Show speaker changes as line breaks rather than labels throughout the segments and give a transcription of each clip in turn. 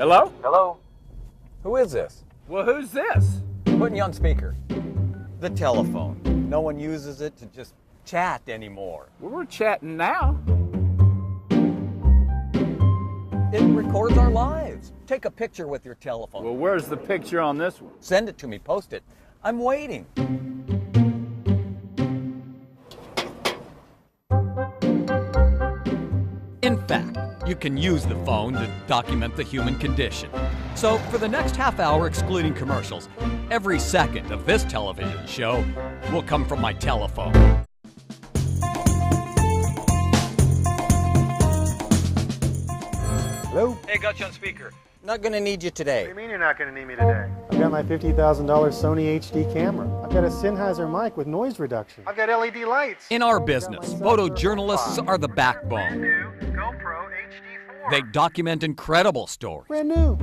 Hello?
Hello? Who is this?
Well, who's this?
Putting you on speaker. The telephone. No one uses it to just chat anymore.
Well, we're chatting now.
It records our lives. Take a picture with your telephone.
Well, where's the picture on this one?
Send it to me, post it. I'm waiting. In fact, you can use the phone to document the human condition. So for the next half hour, excluding commercials, every second of this television show will come from my telephone.
Hello?
Hey, got you on speaker. Not gonna need you today.
What do you mean you're not going to need me today? I've got my $50,000 Sony HD camera. I've got a Sennheiser mic with noise reduction. I've got LED lights.
In our business, photojournalists are the backbone.
GoPro HD4.
They document incredible stories.
Brand new.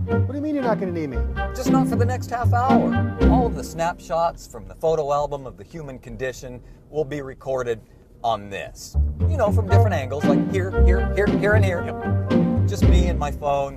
What do you mean you're not going to need me?
Just not for the next half hour. All of the snapshots from the photo album of the human condition will be recorded on this. You know, from different angles, like here, and here. Yep. Just me and my phone.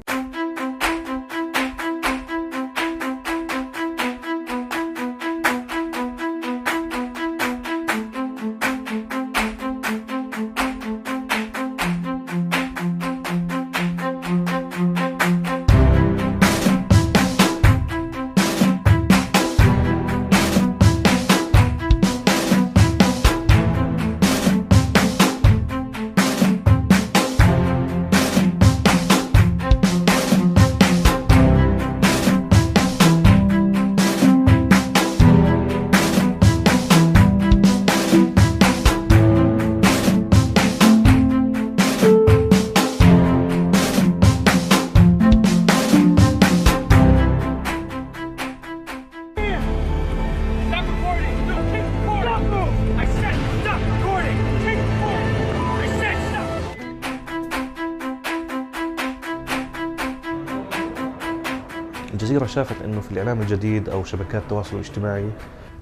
الجزيرة شافت أنه في الإعلام الجديد أو شبكات التواصل الاجتماعي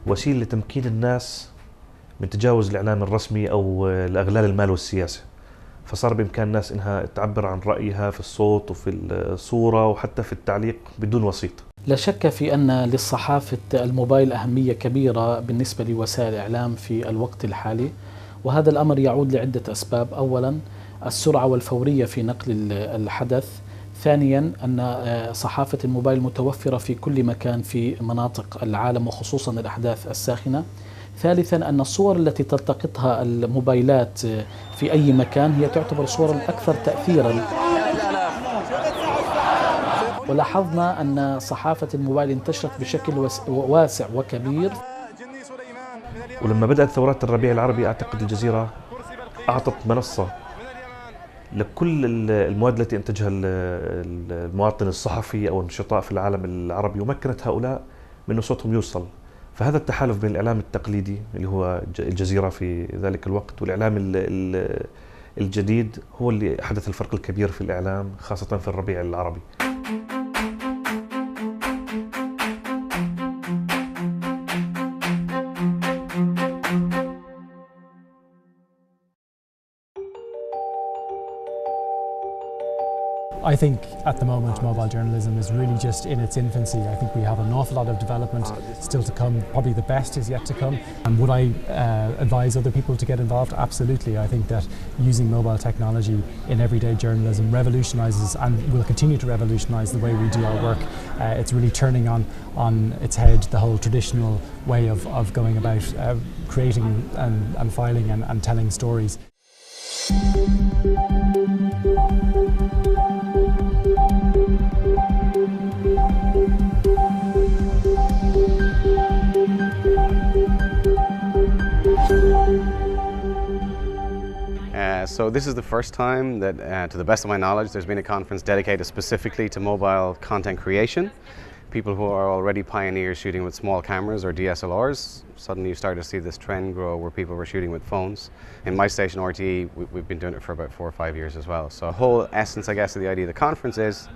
وسيلة لتمكين الناس من تجاوز الإعلام الرسمي أو الأغلال المال والسياسة، فصار بإمكان الناس أنها تعبر عن رأيها في الصوت وفي الصورة وحتى في التعليق بدون وسيط.
لا شك في أن للصحافة الموبايل أهمية كبيرة بالنسبة لوسائل الإعلام في الوقت الحالي، وهذا الأمر يعود لعدة أسباب. أولا السرعة والفورية في نقل الحدث. ثانيا أن صحافة الموبايل متوفرة في كل مكان في مناطق العالم وخصوصا الأحداث الساخنة. ثالثا أن الصور التي تلتقطها الموبايلات في أي مكان هي تعتبر صورا أكثر تأثيرا. ولاحظنا أن صحافة الموبايل انتشرت بشكل واسع وكبير.
ولما بدأت ثورات الربيع العربي أعتقد الجزيرة أعطت منصة لكل المواد التي انتجها المواطن الصحفي او النشطاء في العالم العربي، ومكنت هؤلاء من ان صوتهم يوصل. فهذا التحالف بين الاعلام التقليدي اللي هو الجزيرة في ذلك الوقت والاعلام الجديد هو اللي احدث الفرق الكبير في الاعلام خاصة في الربيع العربي.
I think at the moment mobile journalism is really just in its infancy. I think we have an awful lot of development still to come. Probably the best is yet to come. And would I advise other people to get involved? Absolutely. I think that using mobile technology in everyday journalism revolutionises and will continue to revolutionise the way we do our work. It's really turning on its head the whole traditional way of going about creating and filing and telling stories.
So this is the first time that, to the best of my knowledge, there's been a conference dedicated specifically to mobile content creation. People who are already pioneers shooting with small cameras or DSLRs, suddenly you start to see this trend grow where people were shooting with phones. In my station RTE, we've been doing it for about 4 or 5 years as well. So the whole essence, I guess, of the idea of the conference is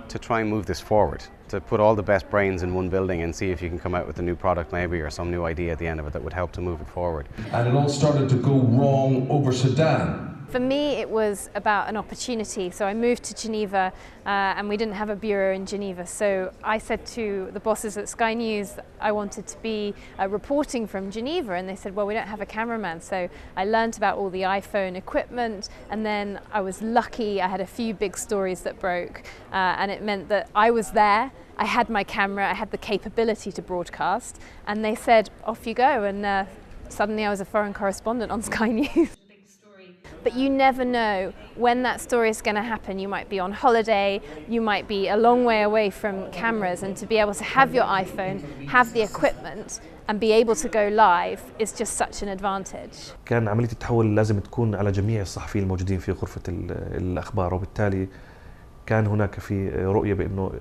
to try and move this forward, to put all the best brains in one building and see if you can come out with a new product maybe or some new idea at the end of it that would help to move it forward.
And it all started to go wrong over Sudan. For me, it was about an opportunity. So I moved to Geneva and we didn't have a bureau in Geneva. So I said to the bosses at Sky News, I wanted to be reporting from Geneva. And they said, well, we don't have a cameraman. So I learned about all the iPhone equipment. And then I was lucky. I had a few big stories that broke. And it meant that I was there. I had my camera. I had the capability to broadcast. And they said, off you go. And suddenly I was a foreign correspondent on Sky News. But you never know when that story is going to happen. You might be on holiday, you might be a long way away from cameras, and to be able to have your iPhone, have the equipment and be able to go live is just such an advantage.
كان عملية التحول لازم تكون على جميع الصحفيين الموجودين في غرفة الأخبار، وبالتالي كان هناك في رؤية بأنه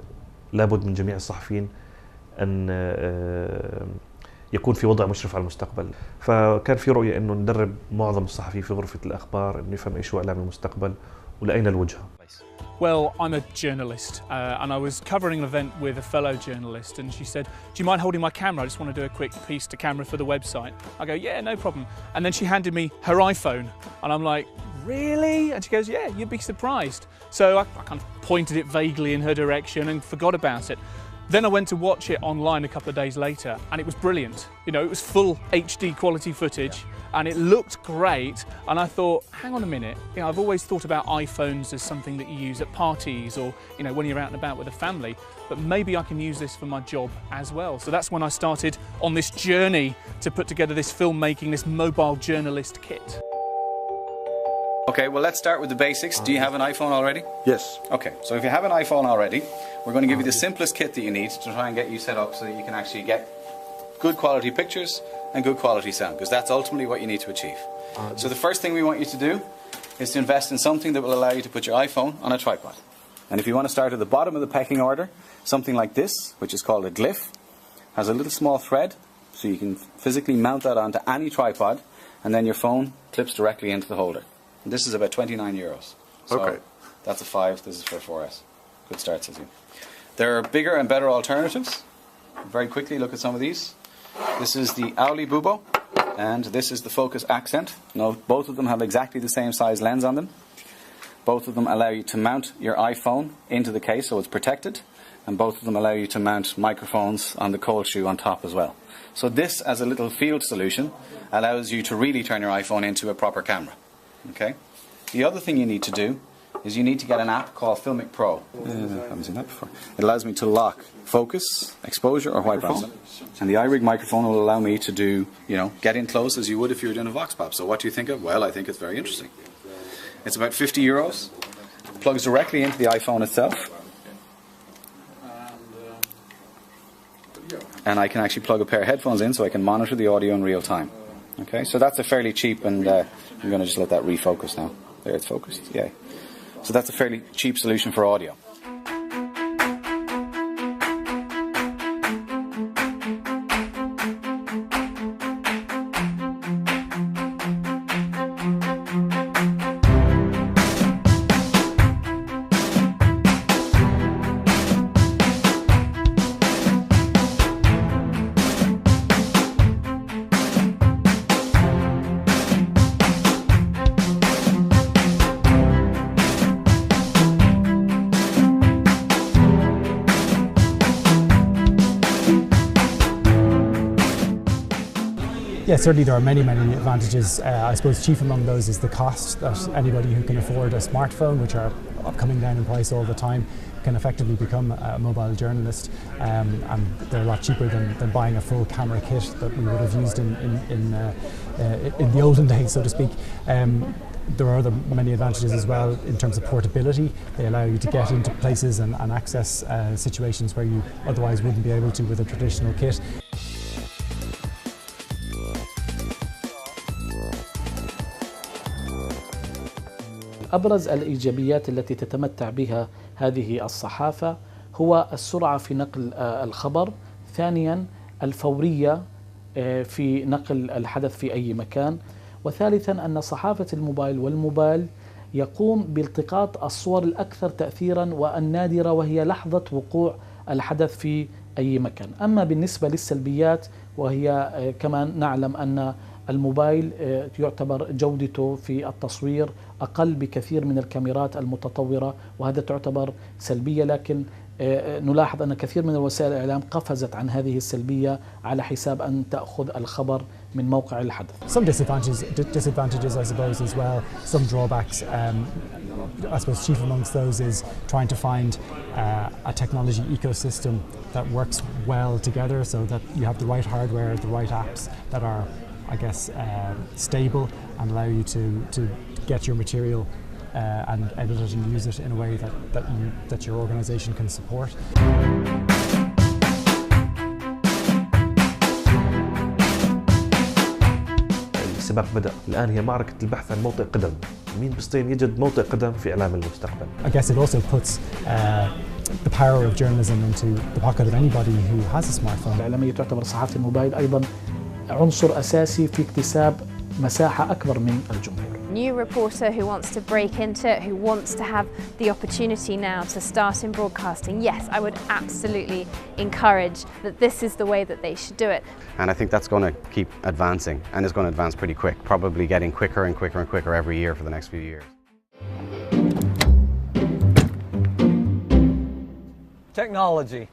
لابد من جميع الصحفيين أن يكون في وضع مشرف على المستقبل. فكان في رؤية إنه ندرب معظم الصحفيين في غرفة الأخبار إنه يفهم إيش هو إعلام المستقبل ولأين الوجهة.
Well, I'm a journalist and I was covering an event with a fellow journalist, and she said, do you mind holding my camera? I just want to do a quick piece to camera for the website. I go, yeah, no problem. And then she handed me her iPhone and I'm like, really? And she goes, yeah, you'd be surprised. So I kind of pointed it vaguely in her direction and forgot about it. Then I went to watch it online a couple of days later and it was brilliant. You know, it was full HD quality footage and it looked great, and I thought, hang on a minute, you know, I've always thought about iPhones as something that you use at parties or, you know, when you're out and about with a family, but maybe I can use this for my job as well. So that's when I started on this journey to put together this filmmaking, this mobile journalist kit.
Okay, well, let's start with the basics. Do you have an iPhone already?
Yes.
Okay, so if you have an iPhone already, we're going to give you the simplest kit that you need to try and get you set up so that you can actually get good quality pictures and good quality sound, because that's ultimately what you need to achieve. So the first thing we want you to do is to invest in something that will allow you to put your iPhone on a tripod. And if you want to start at the bottom of the pecking order, something like this, which is called a glyph, has a little small thread, so you can physically mount that onto any tripod, and then your phone clips directly into the holder. This is about €29. So
okay.
That's a 5, this is for a 4S. Good start, says you. There are bigger and better alternatives. Very quickly look at some of these. This is the Owly Bubo, and this is the Focus Accent. Note, both of them have exactly the same size lens on them. Both of them allow you to mount your iPhone into the case so it's protected, and both of them allow you to mount microphones on the cold shoe on top as well. So this, as a little field solution, allows you to really turn your iPhone into a proper camera. Okay. The other thing you need to do is you need to get an app called Filmic Pro. I haven't seen that before. It allows me to lock focus, exposure, or white balance. And the iRig microphone will allow me to do, you know, get in close as you would if you were doing a vox pop. So what do you think of? Well, I think it's very interesting. It's about €50. It plugs directly into the iPhone itself. And I can actually plug a pair of headphones in so I can monitor the audio in real time. Okay, so that's a fairly cheap, and I'm going to just let that refocus now. There, it's focused, yeah. So that's a fairly cheap solution for audio.
Yeah, certainly there are many advantages. I suppose chief among those is the cost, that anybody who can afford a smartphone, which are coming down in price all the time, can effectively become a mobile journalist, and they're a lot cheaper than buying a full camera kit that we would have used in the olden days, so to speak. There are other many advantages as well in terms of portability. They allow you to get into places and access situations where you otherwise wouldn't be able to with a traditional kit.
أبرز الإيجابيات التي تتمتع بها هذه الصحافة هو السرعة في نقل الخبر، ثانياً الفورية في نقل الحدث في أي مكان، وثالثاً أن صحافة الموبايل والموبايل يقوم بالتقاط الصور الأكثر تأثيراً والنادرة وهي لحظة وقوع الحدث في أي مكان. أما بالنسبة للسلبيات، وهي كما نعلم أن الموبايل يعتبر جودته في التصوير أقل بكثير من الكاميرات المتطورة، وهذا تعتبر سلبية، لكن نلاحظ أن كثير من وسائل الإعلام قفزت عن هذه السلبية على حساب أن تأخذ الخبر من موقع الحدث.
Some disadvantages I suppose as well, some drawbacks. I suppose chief amongst those is trying to find a technology ecosystem that works well together, so that you have the right hardware, the right apps that are, I guess, stable and allow you to get your material and edit it and use it in a way that your organisation can support.
السباق بدأ، الآن هي معركة البحث عن موطئ قدم. مين بيستطيع يجد موطئ قدم في إعلام المستقبل؟
I guess it also puts the power of journalism into the pocket of anybody who has a smartphone.
الإعلامية تعتبر صحافة الموبايل أيضا عنصر أساسي في اكتساب مساحة أكبر من الجمهور.
New reporter who wants to break into it, who wants to have the opportunity now to start in broadcasting, yes, I would absolutely encourage that this is the way that they should do it.
And I think that's going to keep advancing, and it's going to advance pretty quick, probably getting quicker and quicker and quicker every year for the next few years.
Technology.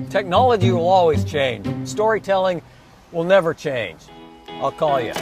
Technology will always change. Storytelling will never change. I'll call you.